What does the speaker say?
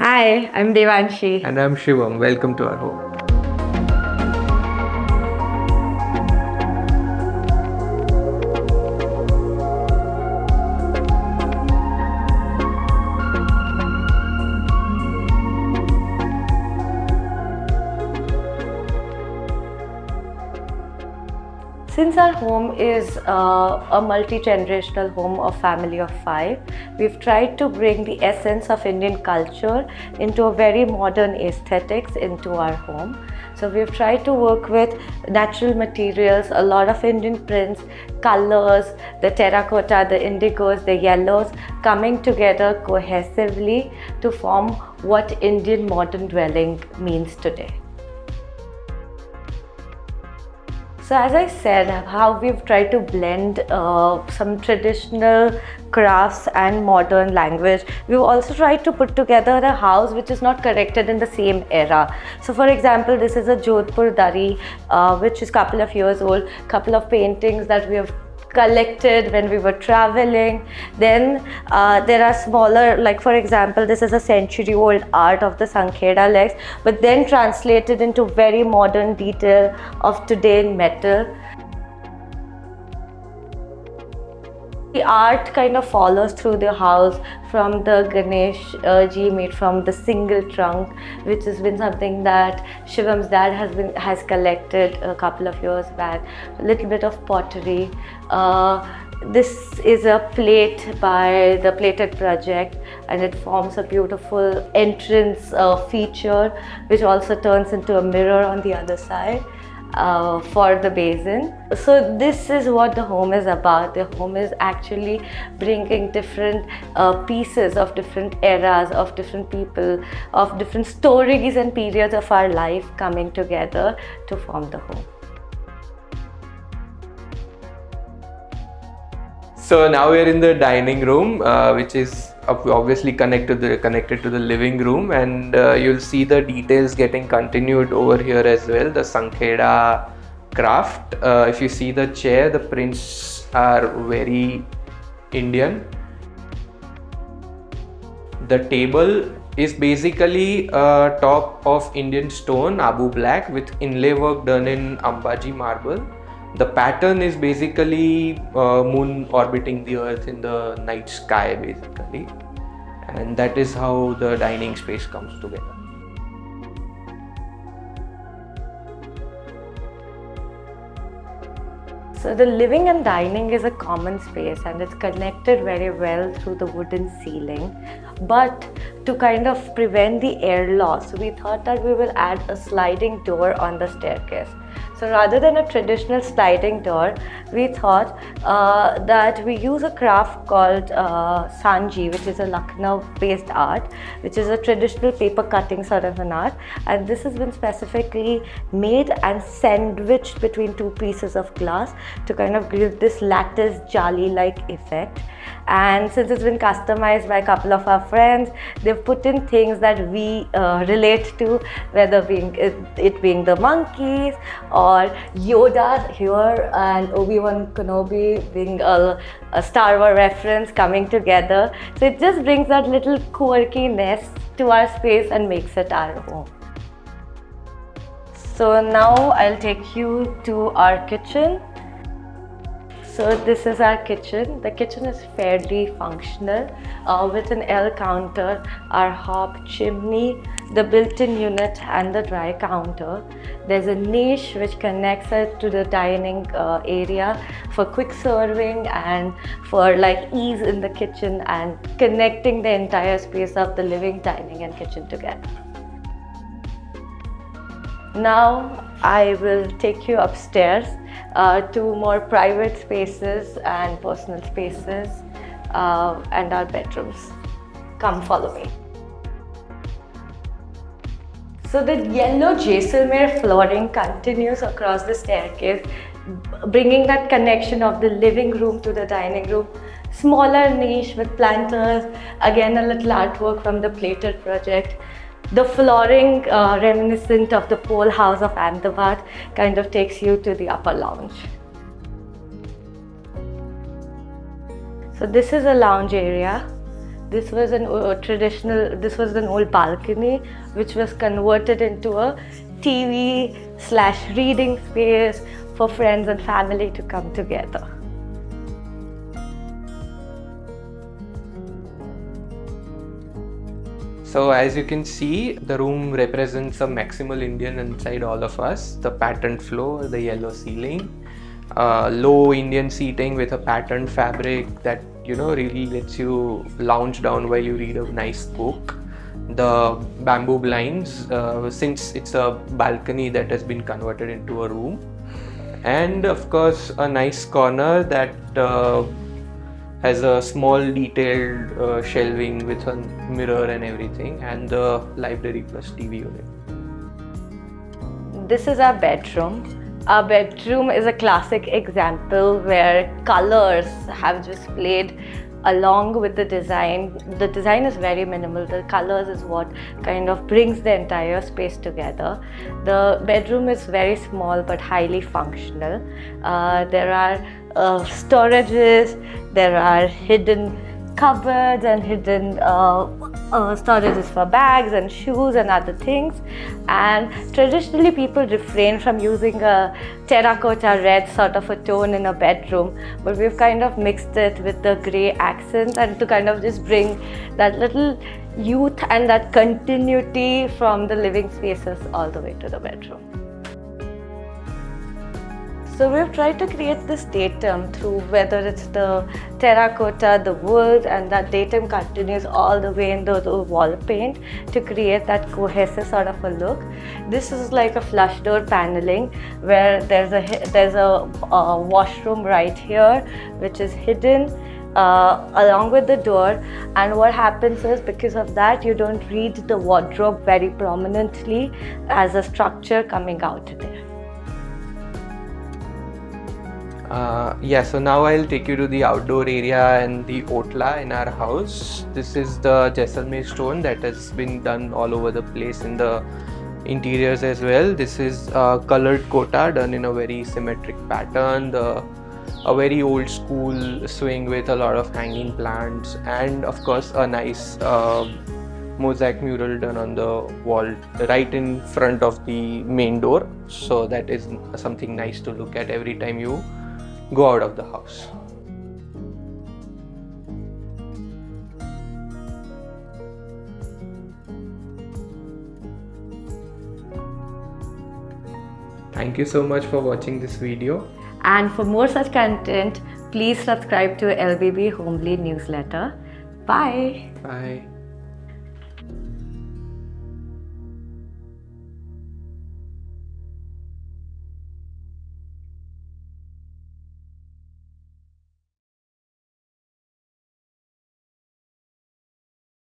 Hi, I'm Devanshi. And I'm Shivam. Welcome to our home. Since our home is a multi-generational home of family of 5, we've tried to bring the essence of Indian culture into a very modern aesthetics into our home. So we've tried to work with natural materials, a lot of Indian prints, colors, the terracotta, the indigos, the yellows coming together cohesively to form what Indian modern dwelling means today. So as I said, how we've tried to blend some traditional crafts and modern language. We've also tried to put together a house which is not corrected in the same era. So for example, this is a Jodhpur dari, which is a couple of years old, couple of paintings that we have collected when we were traveling. Then there are smaller, like for example, this is a century-old art of the Sankheda legs, but then translated into very modern detail of today in metal. The art kind of follows through the house from the Ganesh ji made from the single trunk, which has been something that Shivam's dad has collected a couple of years back. A little bit of pottery. This is a plate by the Plated project, and it forms a beautiful entrance feature, which also turns into a mirror on the other side. For the basin. So this is what the home is about. The home is actually bringing different pieces of different eras, of different people, of different stories and periods of our life coming together to form the home. So now we're in the dining room, which is obviously connected to the living room, and you'll see the details getting continued over here as well. The Sankheda craft. If you see the chair, the prints are very Indian. The table is basically a top of Indian stone, Abu Black, with inlay work done in Ambaji marble. The pattern is basically moon orbiting the earth in the night sky basically, and that is how the dining space comes together. So the living and dining is a common space, and it's connected very well through the wooden ceiling. But to kind of prevent the air loss, we thought that we will add a sliding door on the staircase. So rather than a traditional sliding door, we thought that we use a craft called Sanji, which is a Lucknow-based art, which is a traditional paper cutting sort of an art. And this has been specifically made and sandwiched between two pieces of glass to kind of give this lattice jali-like effect. And since it's been customized by a couple of our friends, they've put in things that we relate to, whether it being the monkeys or Yoda here and Obi-Wan Kenobi being a Star Wars reference coming together. So it just brings that little quirkiness to our space and makes it our home. So now I'll take you to our kitchen. So this is our kitchen. The kitchen is fairly functional with an L counter, our hob chimney, the built-in unit and the dry counter. There's a niche which connects it to the dining area for quick serving and for like ease in the kitchen and connecting the entire space of the living, dining and kitchen together. Now I will take you upstairs to more private spaces and personal spaces and our bedrooms. Come follow me. So the yellow Jaisalmer flooring continues across the staircase, bringing that connection of the living room to the dining room. Smaller niche with planters, again a little artwork from the Plated project. The flooring reminiscent of the pole house of Ahmedabad kind of takes you to the upper lounge. So this is a lounge area This was an this was an old balcony which was converted into a TV/reading space for friends and family to come together. So as you can see, the room represents a maximal Indian inside all of us. The patterned floor, the yellow ceiling, low Indian seating with a patterned fabric that really lets you lounge down while you read a nice book. The bamboo blinds, since it's a balcony that has been converted into a room, and of course a nice corner that has a small detailed shelving with a mirror and everything, and the library plus TV unit. This is our bedroom. Our bedroom is a classic example where colors have just played along with the design. The design is very minimal. The colors is what kind of brings the entire space together. The bedroom is very small but highly functional. There are storages, there are hidden cupboards and hidden storages for bags and shoes and other things. And traditionally people refrain from using a terracotta red sort of a tone in a bedroom, but we've kind of mixed it with the grey accents and to kind of just bring that little youth and that continuity from the living spaces all the way to the bedroom. So we've tried to create this datum through whether it's the terracotta, the wood, and that datum continues all the way in the wall paint to create that cohesive sort of a look. This is like a flush door paneling where there's a washroom right here which is hidden along with the door, and what happens is because of that you don't read the wardrobe very prominently as a structure coming out there. So now I'll take you to the outdoor area and the otla in our house. This is the Jaisalmer stone that has been done all over the place in the interiors as well. This is colored kota done in a very symmetric pattern, a very old school swing with a lot of hanging plants, and of course a nice mosaic mural done on the wall right in front of the main door. So that is something nice to look at every time you go out of the house. Thank you so much for watching this video. And for more such content, please subscribe to LBB Homely newsletter. Bye. Bye.